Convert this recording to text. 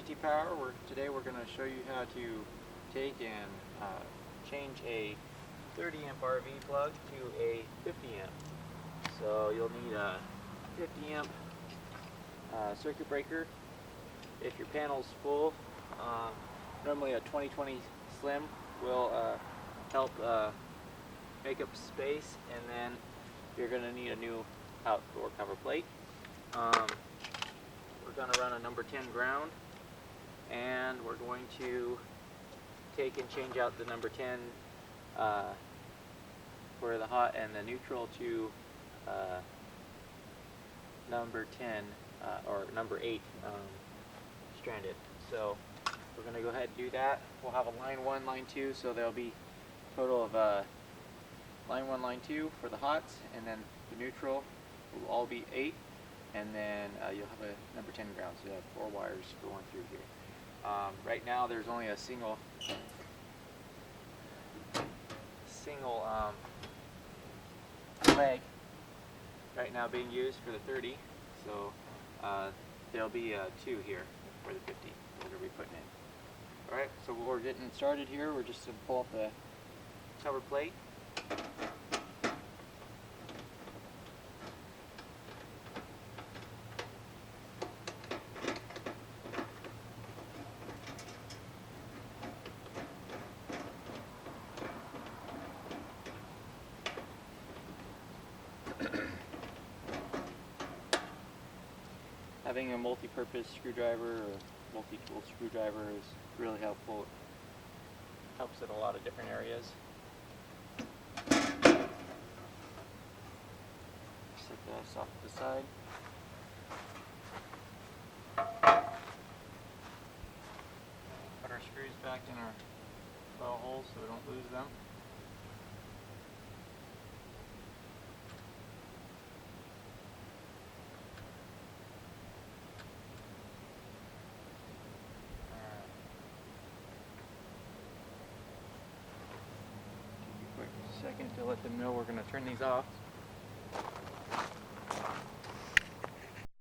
GT Power. Today we're going to show you how to take and change a 30 amp RV plug to a 50 amp. So you'll need a 50 amp circuit breaker. If your panel's full, normally a 2020 Slim will help make up space, and then you're going to need a new outdoor cover plate. We're going to run a number 10 ground, and we're going to take and change out the number 10 for the hot and the neutral to number 10 or number 8 stranded. So we're going to go ahead and do that. We'll have a line 1, line 2, so there'll be a total of line 1, line 2 for the hots, and then the neutral will all be 8, and then you'll have a number 10 ground, so you have 4 wires going through here. Right now there's only a single leg right now being used for the 30, so there'll be 2 here for the 50 that we're going to be putting in. Alright, so we're getting started here. We're just going to pull up the cover plate. Having a multi-purpose screwdriver or multi-tool screwdriver is really helpful. It helps in a lot of different areas. Set this off to the side. Put our screws back in our bow holes so we don't lose them. Second to let them know we're going to turn these off.